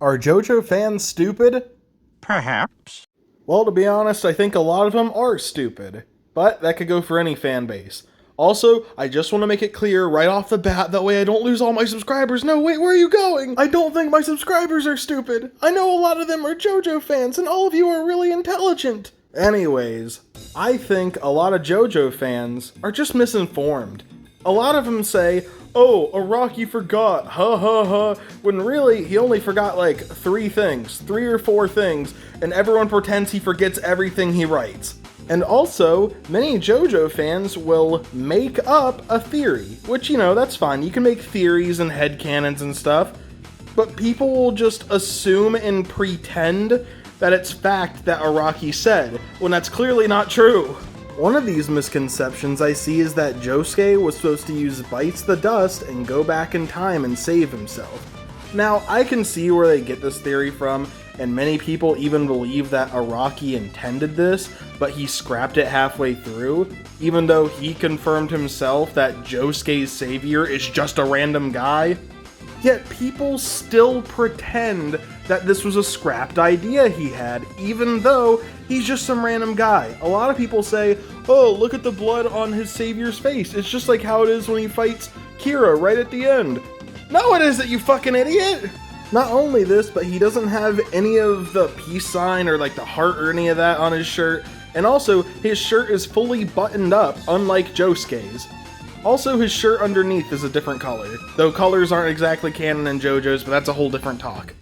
Are JoJo fans stupid? Perhaps. Well, to be honest, I think a lot of them are stupid. But that could go for any fan base. Also, I just want to make it clear right off the bat, that way I don't lose all my subscribers. No, wait, where are you going? I don't think my subscribers are stupid. I know a lot of them are JoJo fans, and all of you are really intelligent. Anyways, I think a lot of JoJo fans are just misinformed. A lot of them say, oh, Araki forgot, ha ha ha, when really he only forgot like 3 or 4 things, and everyone pretends he forgets everything he writes. And also, many JoJo fans will make up a theory, which, you know, that's fine. You can make theories and headcanons and stuff, but people will just assume and pretend that it's fact that Araki said, when that's clearly not true. One of these misconceptions I see is that Josuke was supposed to use Bites the Dust and go back in time and save himself. Now, I can see where they get this theory from, and many people even believe that Araki intended this, but he scrapped it halfway through, even though he confirmed himself that Josuke's savior is just a random guy. Yet people still pretend that this was a scrapped idea he had, even though he's just some random guy. A lot of people say, oh, look at the blood on his savior's face. It's just like how it is when he fights Kira right at the end. No, it isn't, you fucking idiot! Not only this, but he doesn't have any of the peace sign or like the heart or any of that on his shirt. And also, his shirt is fully buttoned up, unlike Josuke's. Also, his shirt underneath is a different color, though colors aren't exactly canon in JoJo's, but that's a whole different talk.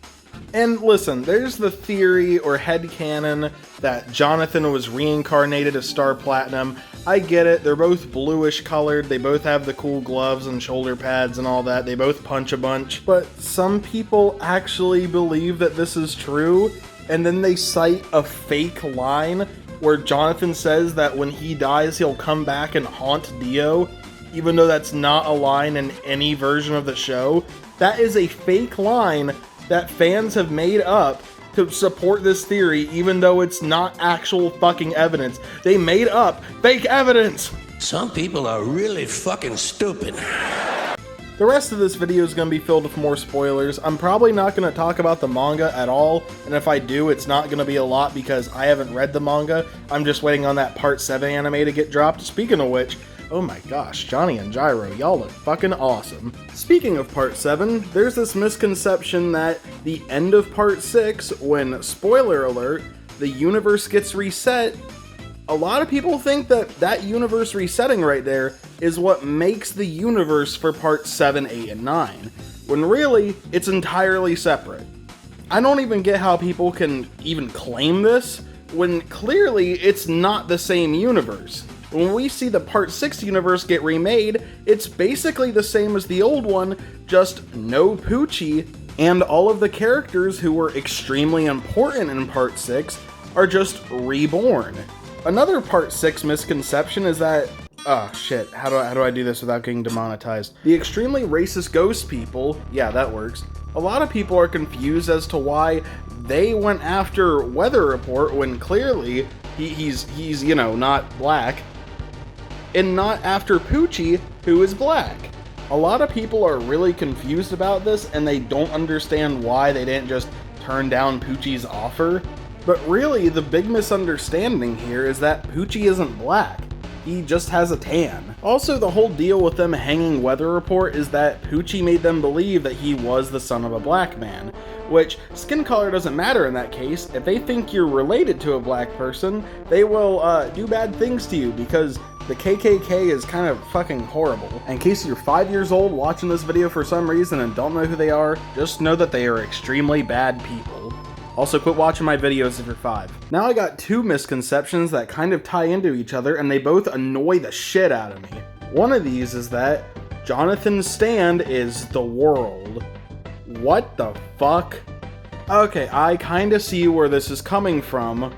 And listen, there's the theory or headcanon that Jonathan was reincarnated as Star Platinum. I get it, they're both bluish colored, they both have the cool gloves and shoulder pads and all that, they both punch a bunch, but some people actually believe that this is true, and then they cite a fake line where Jonathan says that when he dies he'll come back and haunt Dio, even though that's not a line in any version of the show. That is a fake line that fans have made up to support this theory, even though it's not actual fucking evidence. They made up fake evidence! Some people are really fucking stupid. The rest of this video is going to be filled with more spoilers. I'm probably not going to talk about the manga at all, and if I do, it's not going to be a lot because I haven't read the manga. I'm just waiting on that Part 7 anime to get dropped. Speaking of which, oh my gosh, Johnny and Gyro, y'all look fucking awesome. Speaking of Part 7, there's this misconception that the end of Part 6, when, spoiler alert, the universe gets reset, a lot of people think that that universe resetting right there is what makes the universe for Part 7, 8, and 9, when really, it's entirely separate. I don't even get how people can even claim this, when clearly it's not the same universe. When we see the Part 6 universe get remade, it's basically the same as the old one, just no Poochie, and all of the characters who were extremely important in Part 6 are just reborn. Another Part 6 misconception is that, oh shit, how do I do this without getting demonetized? The extremely racist ghost people, yeah, that works. A lot of people are confused as to why they went after Weather Report when clearly he's you know, not black, and not after Poochie, who is black. A lot of people are really confused about this, and they don't understand why they didn't just turn down Poochie's offer. But really, the big misunderstanding here is that Poochie isn't black. He just has a tan. Also, the whole deal with them hanging Weather Report is that Poochie made them believe that he was the son of a black man, which skin color doesn't matter in that case. If they think you're related to a black person, they will do bad things to you because the KKK is kind of fucking horrible. In case you're 5 years old watching this video for some reason and don't know who they are, just know that they are extremely bad people. Also, quit watching my videos if you're 5. Now I got 2 misconceptions that kind of tie into each other, and they both annoy the shit out of me. One of these is that Jonathan's stand is the world. What the fuck? Okay, I kinda see where this is coming from,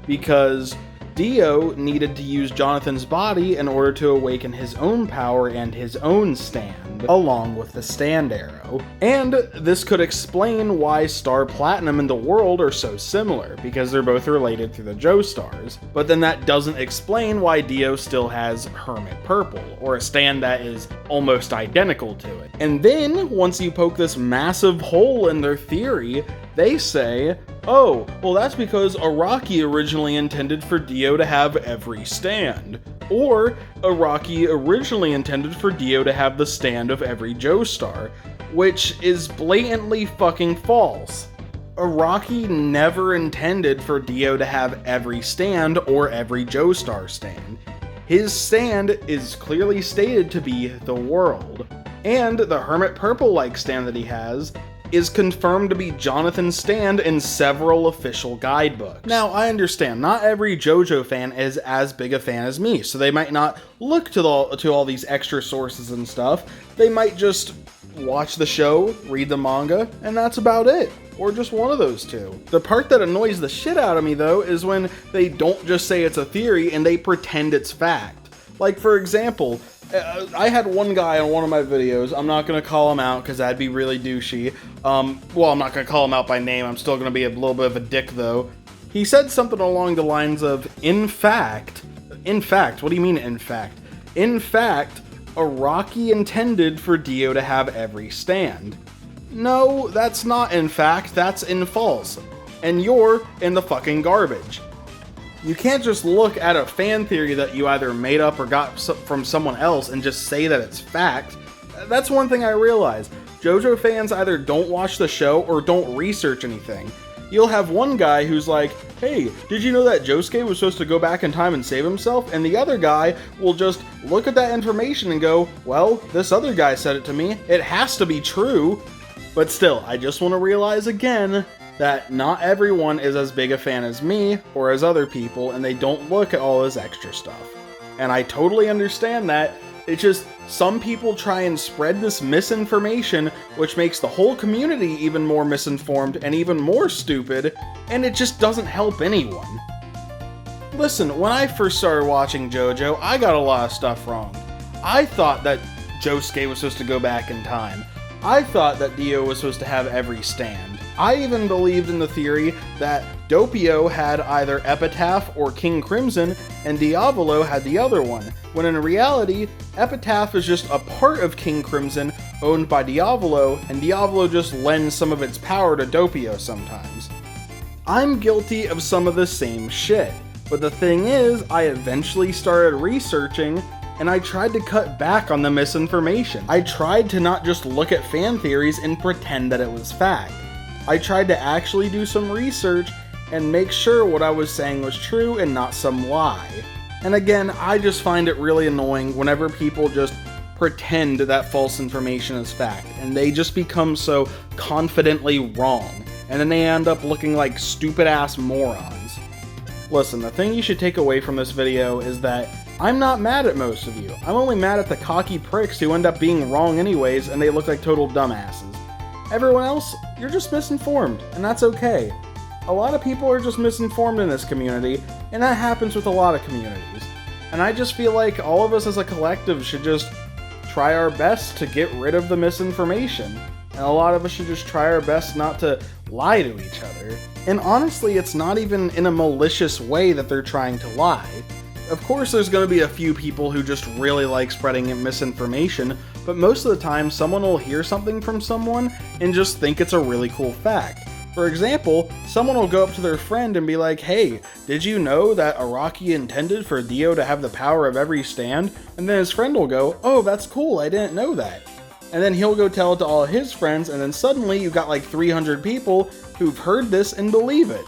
because Dio needed to use Jonathan's body in order to awaken his own power and his own stand. stand, along with the stand arrow. And this could explain why Star Platinum and the World are so similar, because they're both related through the Joestars. But then that doesn't explain why Dio still has Hermit Purple, or a stand that is almost identical to it. And then, once you poke this massive hole in their theory, they say, oh, well that's because Araki originally intended for Dio to have every stand. Or, Araki originally intended for Dio to have the stand of every Joestar, which is blatantly fucking false. Araki never intended for Dio to have every stand or every Joestar stand. His stand is clearly stated to be the World. And the Hermit Purple-like stand that he has is confirmed to be Jonathan's stand in several official guidebooks. Now, I understand, not every JoJo fan is as big a fan as me, so they might not look to all these extra sources and stuff. They might just watch the show, read the manga, and that's about it. Or just one of those two. The part that annoys the shit out of me, though, is when they don't just say it's a theory and they pretend it's fact. Like, for example, I had one guy on one of my videos, I'm not going to call him out because that'd be really douchey. Well, I'm not going to call him out by name, I'm still going to be a little bit of a dick though. He said something along the lines of, in fact, what do you mean in fact? In fact, Araki intended for Dio to have every stand. No, that's not in fact, that's in false. And you're in the fucking garbage. You can't just look at a fan theory that you either made up or got from someone else and just say that it's fact. That's one thing I realize. JoJo fans either don't watch the show or don't research anything. You'll have one guy who's like, hey, did you know that Josuke was supposed to go back in time and save himself? And the other guy will just look at that information and go, well, this other guy said it to me. It has to be true. But still, I just want to realize again that not everyone is as big a fan as me or as other people, and they don't look at all this extra stuff. And I totally understand that. It's just some people try and spread this misinformation, which makes the whole community even more misinformed and even more stupid, and it just doesn't help anyone. Listen, when I first started watching JoJo, I got a lot of stuff wrong. I thought that Josuke was supposed to go back in time. I thought that Dio was supposed to have every stand. I even believed in the theory that Doppio had either Epitaph or King Crimson, and Diavolo had the other one, when in reality, Epitaph is just a part of King Crimson owned by Diavolo, and Diavolo just lends some of its power to Doppio sometimes. I'm guilty of some of the same shit, but the thing is, I eventually started researching, and I tried to cut back on the misinformation. I tried to not just look at fan theories and pretend that it was fact. I tried to actually do some research and make sure what I was saying was true and not some lie. And again, I just find it really annoying whenever people just pretend that false information is fact, and they just become so confidently wrong, and then they end up looking like stupid-ass morons. Listen, the thing you should take away from this video is that I'm not mad at most of you. I'm only mad at the cocky pricks who end up being wrong anyways, and they look like total dumbasses. Everyone else, you're just misinformed, and that's okay. A lot of people are just misinformed in this community, and that happens with a lot of communities. And I just feel like all of us as a collective should just try our best to get rid of the misinformation. And a lot of us should just try our best not to lie to each other. And honestly, it's not even in a malicious way that they're trying to lie. Of course, there's going to be a few people who just really like spreading misinformation, but most of the time, someone will hear something from someone and just think it's a really cool fact. For example, someone will go up to their friend and be like, hey, did you know that Araki intended for Dio to have the power of every stand? And then his friend will go, oh, that's cool, I didn't know that. And then he'll go tell it to all his friends, and then suddenly you've got like 300 people who've heard this and believe it.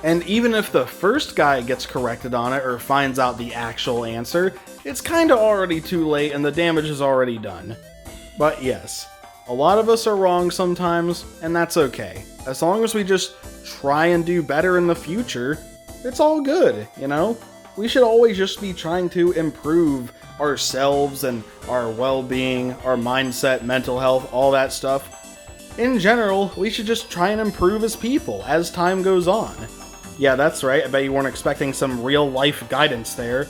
And even if the first guy gets corrected on it or finds out the actual answer, it's kinda already too late and the damage is already done. But yes, a lot of us are wrong sometimes, and that's okay. As long as we just try and do better in the future, it's all good, you know? We should always just be trying to improve ourselves and our well-being, our mindset, mental health, all that stuff. In general, we should just try and improve as people as time goes on. Yeah, that's right, I bet you weren't expecting some real-life guidance there.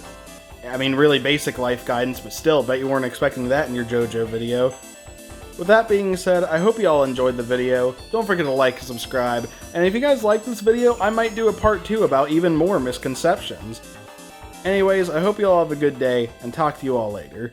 I mean, really basic life guidance, but still, bet you weren't expecting that in your JoJo video. With that being said, I hope you all enjoyed the video. Don't forget to like and subscribe, and if you guys like this video, I might do a part 2 about even more misconceptions. Anyways, I hope you all have a good day, and talk to you all later.